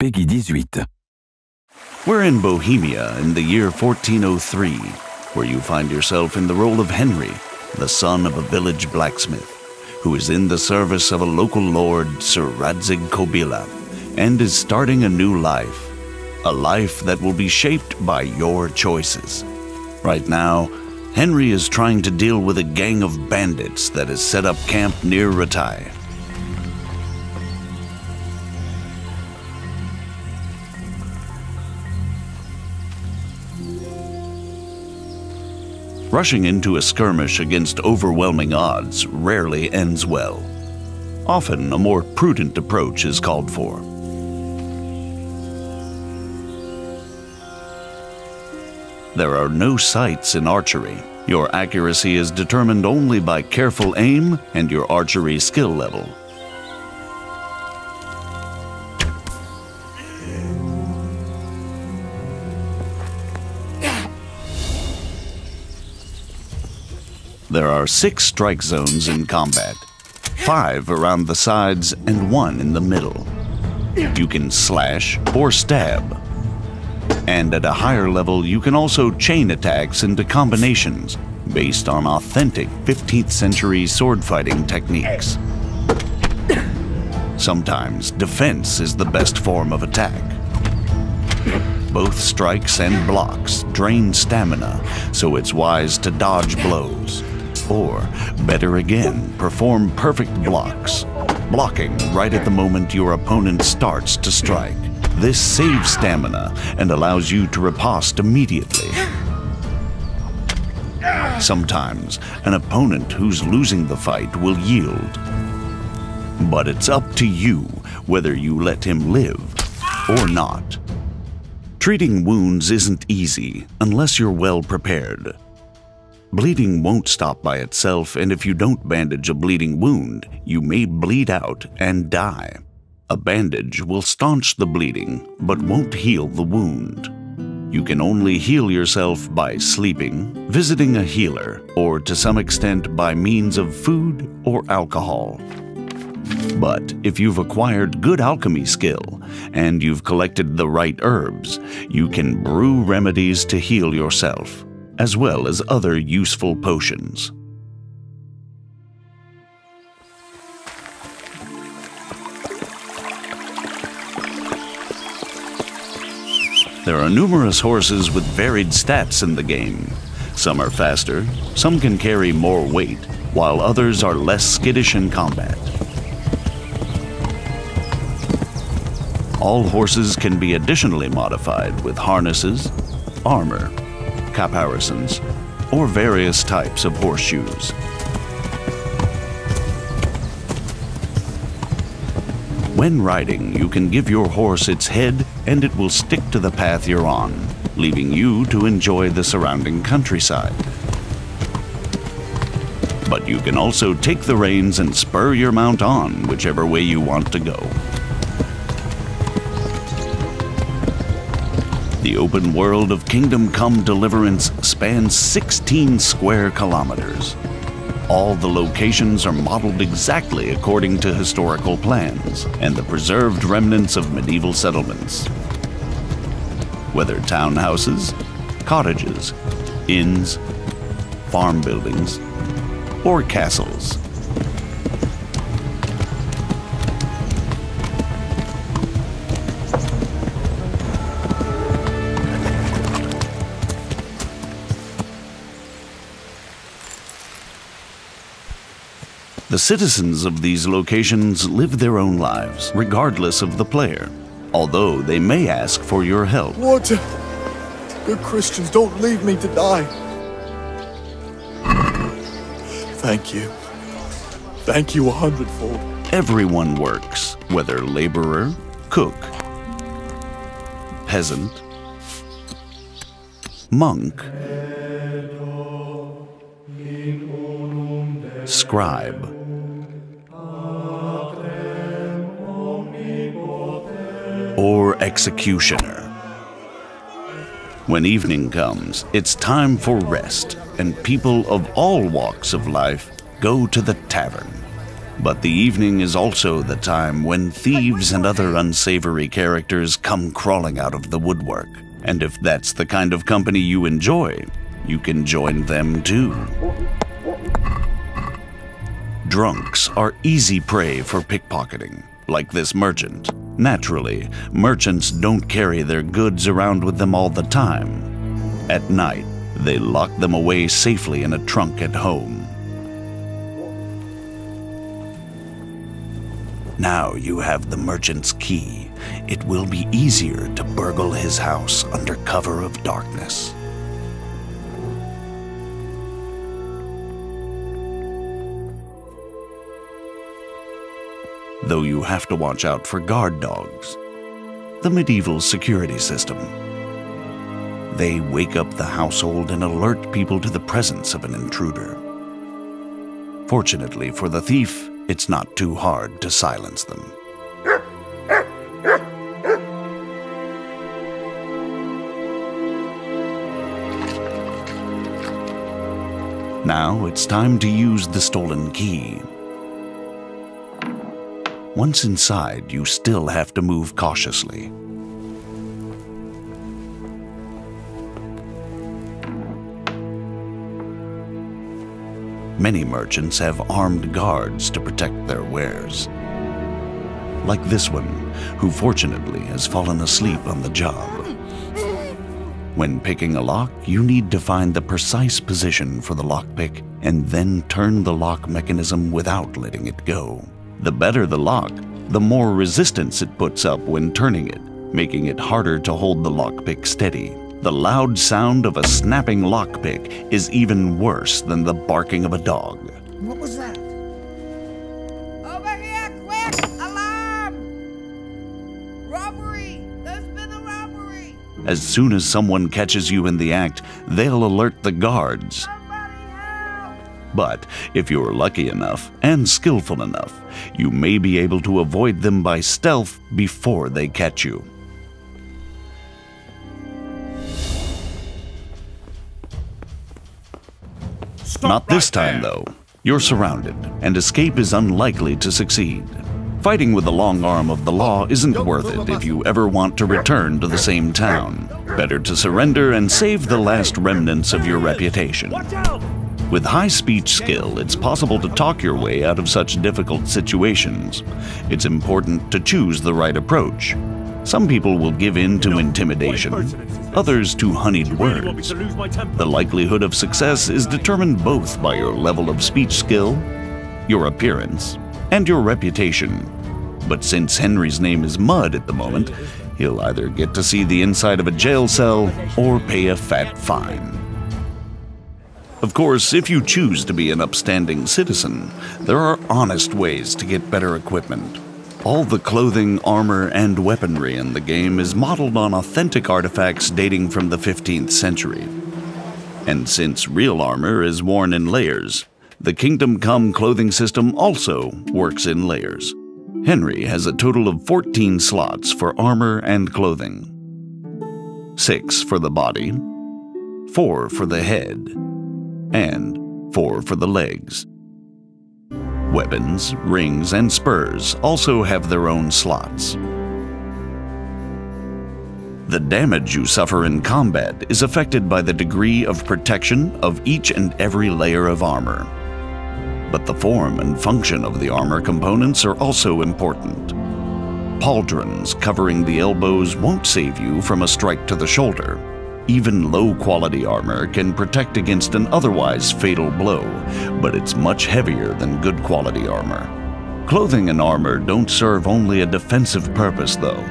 Peggy 18. We're in Bohemia in the year 1403, where you find yourself in the role of Henry, the son of a village blacksmith, who is in the service of a local lord, Sir Radzig Kobyla, and is starting a new life. A life that will be shaped by your choices. Right now, Henry is trying to deal with a gang of bandits that has set up camp near Ratai. Rushing into a skirmish against overwhelming odds rarely ends well. Often, a more prudent approach is called for. There are no sights in archery. Your accuracy is determined only by careful aim and your archery skill level. There are 6 strike zones in combat, 5 around the sides and 1 in the middle. You can slash or stab. And at a higher level, you can also chain attacks into combinations based on authentic 15th century sword fighting techniques. Sometimes defense is the best form of attack. Both strikes and blocks drain stamina, so it's wise to dodge blows. Or, better again, perform perfect blocks, blocking right at the moment your opponent starts to strike. This saves stamina and allows you to riposte immediately. Sometimes, an opponent who's losing the fight will yield. But it's up to you whether you let him live or not. Treating wounds isn't easy unless you're well prepared. Bleeding won't stop by itself, and if you don't bandage a bleeding wound, you may bleed out and die. A bandage will staunch the bleeding, but won't heal the wound. You can only heal yourself by sleeping, visiting a healer, or to some extent by means of food or alcohol. But if you've acquired good alchemy skill, and you've collected the right herbs, you can brew remedies to heal yourself, as well as other useful potions. There are numerous horses with varied stats in the game. Some are faster, some can carry more weight, while others are less skittish in combat. All horses can be additionally modified with harnesses, armor, caparisons, or various types of horseshoes. When riding, you can give your horse its head and it will stick to the path you're on, leaving you to enjoy the surrounding countryside. But you can also take the reins and spur your mount on whichever way you want to go. The open world of Kingdom Come Deliverance spans 16 square kilometers. All the locations are modeled exactly according to historical plans and the preserved remnants of medieval settlements. Whether townhouses, cottages, inns, farm buildings, or castles. The citizens of these locations live their own lives, regardless of the player, although they may ask for your help. Water! Good Christians, don't leave me to die. Thank you. Thank you 100-fold. Everyone works, whether laborer, cook, peasant, monk, scribe, or executioner. When evening comes, it's time for rest, and people of all walks of life go to the tavern. But the evening is also the time when thieves and other unsavory characters come crawling out of the woodwork. And if that's the kind of company you enjoy, you can join them too. Drunks are easy prey for pickpocketing, like this merchant. Naturally, merchants don't carry their goods around with them all the time. At night, they lock them away safely in a trunk at home. Now you have the merchant's key. It will be easier to burgle his house under cover of darkness. Though you have to watch out for guard dogs, the medieval security system. They wake up the household and alert people to the presence of an intruder. Fortunately for the thief, it's not too hard to silence them. Now it's time to use the stolen key. Once inside, you still have to move cautiously. Many merchants have armed guards to protect their wares. Like this one, who fortunately has fallen asleep on the job. When picking a lock, you need to find the precise position for the lockpick and then turn the lock mechanism without letting it go. The better the lock, the more resistance it puts up when turning it, making it harder to hold the lockpick steady. The loud sound of a snapping lockpick is even worse than the barking of a dog. What was that? Over here, quick! Alarm! Robbery! There's been a robbery! As soon as someone catches you in the act, they'll alert the guards. Somebody help! But if you're lucky enough and skillful enough, you may be able to avoid them by stealth before they catch you. Not this time, though. You're surrounded, and escape is unlikely to succeed. Fighting with the long arm of the law isn't worth it if you ever want to return to the same town. Better to surrender and save the last remnants of your reputation. With high speech skill, it's possible to talk your way out of such difficult situations. It's important to choose the right approach. Some people will give in to intimidation, others to honeyed words. The likelihood of success is determined both by your level of speech skill, your appearance, and your reputation. But since Henry's name is Mud at the moment, he'll either get to see the inside of a jail cell or pay a fat fine. Of course, if you choose to be an upstanding citizen, there are honest ways to get better equipment. All the clothing, armor, and weaponry in the game is modeled on authentic artifacts dating from the 15th century. And since real armor is worn in layers, the Kingdom Come clothing system also works in layers. Henry has a total of 14 slots for armor and clothing. 6 for the body, 4 for the head, and 4 for the legs. Weapons, rings, and spurs also have their own slots. The damage you suffer in combat is affected by the degree of protection of each and every layer of armor. But the form and function of the armor components are also important. Pauldrons covering the elbows won't save you from a strike to the shoulder. Even low-quality armor can protect against an otherwise fatal blow, but it's much heavier than good-quality armor. Clothing and armor don't serve only a defensive purpose, though.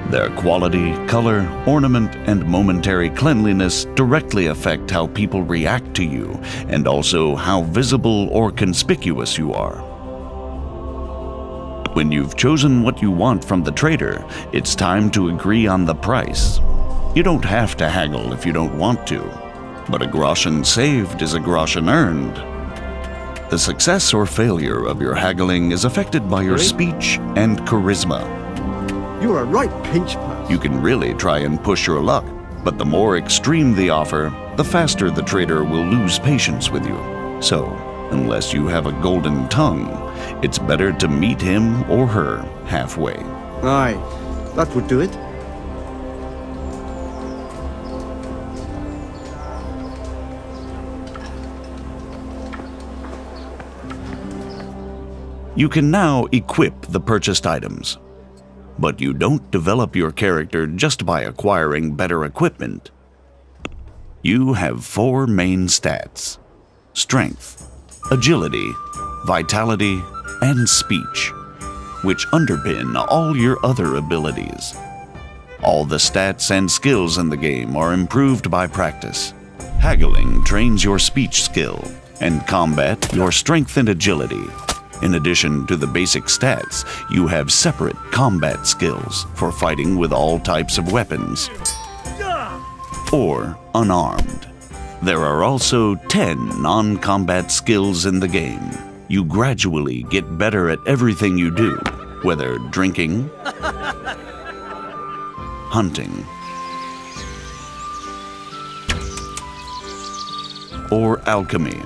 Their quality, color, ornament, and momentary cleanliness directly affect how people react to you, and also how visible or conspicuous you are. When you've chosen what you want from the trader, it's time to agree on the price. You don't have to haggle if you don't want to, but a groschen saved is a groschen earned. The success or failure of your haggling is affected by your speech and charisma. You're a right pinch pass. You can really try and push your luck, but the more extreme the offer, the faster the trader will lose patience with you. So, unless you have a golden tongue, it's better to meet him or her halfway. Aye, that would do it. You can now equip the purchased items. But you don't develop your character just by acquiring better equipment. You have 4 main stats: strength, agility, vitality, and speech, which underpin all your other abilities. All the stats and skills in the game are improved by practice. Haggling trains your speech skill, and combat your strength and agility. In addition to the basic stats, you have separate combat skills for fighting with all types of weapons, or unarmed. There are also 10 non-combat skills in the game. You gradually get better at everything you do, whether drinking, hunting, or alchemy.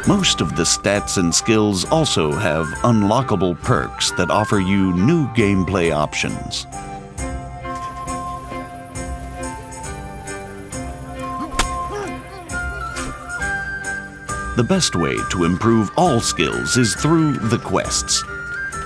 Most of the stats and skills also have unlockable perks that offer you new gameplay options. The best way to improve all skills is through the quests.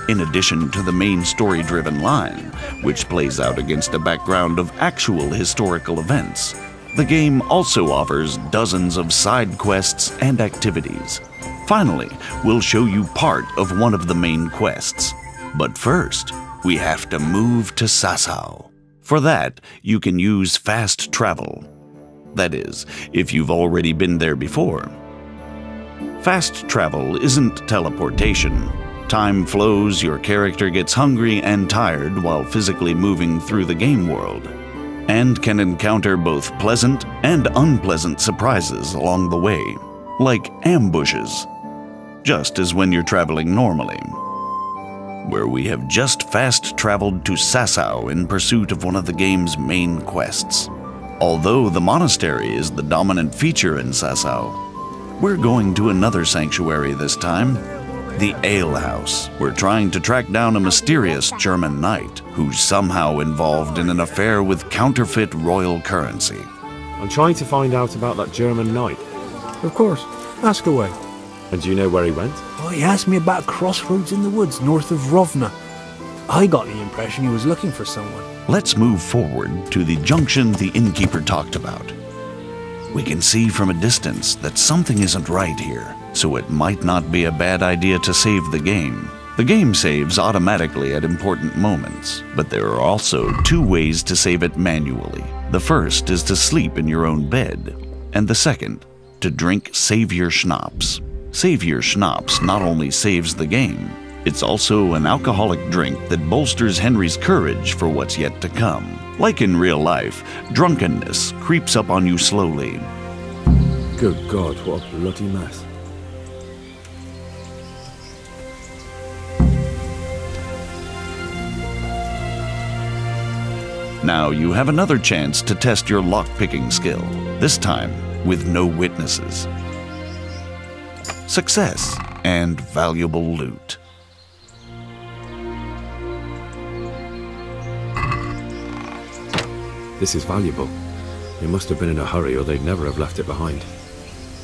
In addition to the main story-driven line, which plays out against a background of actual historical events, the game also offers dozens of side quests and activities. Finally, we'll show you part of one of the main quests. But first, we have to move to Sasau. For that, you can use fast travel. That is, if you've already been there before. Fast travel isn't teleportation. Time flows, your character gets hungry and tired while physically moving through the game world, and can encounter both pleasant and unpleasant surprises along the way, like ambushes, just as when you're traveling normally. Where we have just fast-traveled to Sasau in pursuit of one of the game's main quests. Although the monastery is the dominant feature in Sasau, we're going to another sanctuary this time, the Ale House. We're trying to track down a mysterious German knight who's somehow involved in an affair with counterfeit royal currency. I'm trying to find out about that German knight. Of course. Ask away. And do you know where he went? Oh, he asked me about a crossroads in the woods north of Rovna. I got the impression he was looking for someone. Let's move forward to the junction the innkeeper talked about. We can see from a distance that something isn't right here, so it might not be a bad idea to save the game. The game saves automatically at important moments, but there are also 2 ways to save it manually. The first is to sleep in your own bed, and the second, to drink Savior Schnapps. Savior Schnapps not only saves the game, it's also an alcoholic drink that bolsters Henry's courage for what's yet to come. Like in real life, drunkenness creeps up on you slowly. Good God, what a bloody mess. Now you have another chance to test your lock-picking skill, this time with no witnesses. Success and valuable loot. This is valuable. They must have been in a hurry or they'd never have left it behind.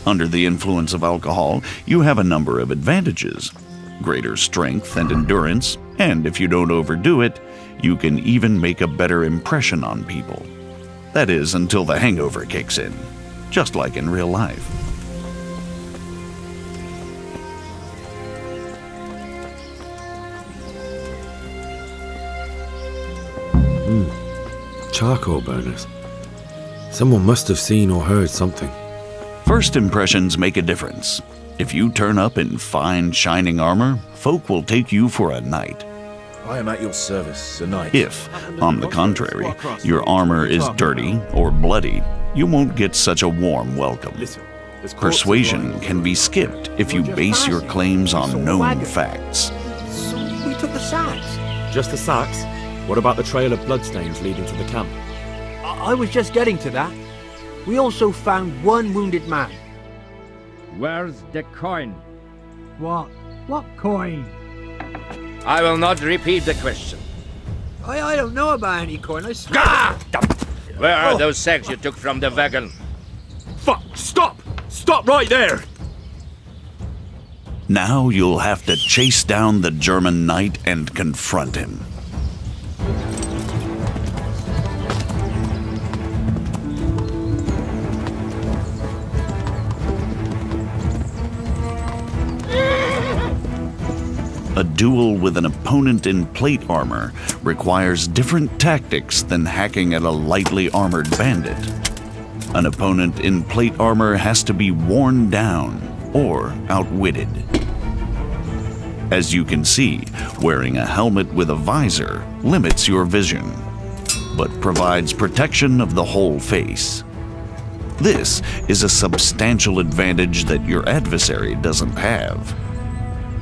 Under the influence of alcohol, you have a number of advantages. Greater strength and endurance, and if you don't overdo it, you can even make a better impression on people. That is, until the hangover kicks in, just like in real life. Charcoal burners. Someone must have seen or heard something. First impressions make a difference. If you turn up in fine, shining armor, folk will take you for a knight. I am at your service, Sir Knight. If, on the contrary, your armor is dirty or bloody, you won't get such a warm welcome. Persuasion can be skipped if you base your claims on known facts. So we took the sacks. Just the sacks? What about the trail of bloodstains leading to the camp? I was just getting to that. We also found 1 wounded man. Where's the coin? What? What coin? I will not repeat the question. I don't know about any coin. I swear. Ah! Where are those sacks you took from the wagon? Fuck! Stop! Stop right there! Now you'll have to chase down the German knight and confront him. A duel with an opponent in plate armor requires different tactics than hacking at a lightly armored bandit. An opponent in plate armor has to be worn down or outwitted. As you can see, wearing a helmet with a visor limits your vision, but provides protection of the whole face. This is a substantial advantage that your adversary doesn't have.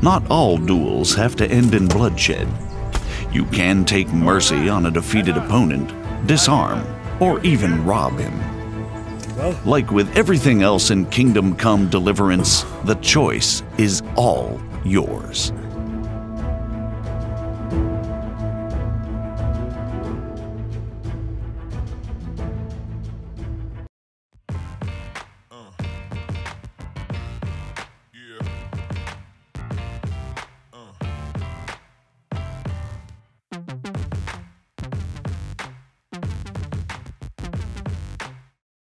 Not all duels have to end in bloodshed. You can take mercy on a defeated opponent, disarm, or even rob him. Like with everything else in Kingdom Come Deliverance, the choice is all yours.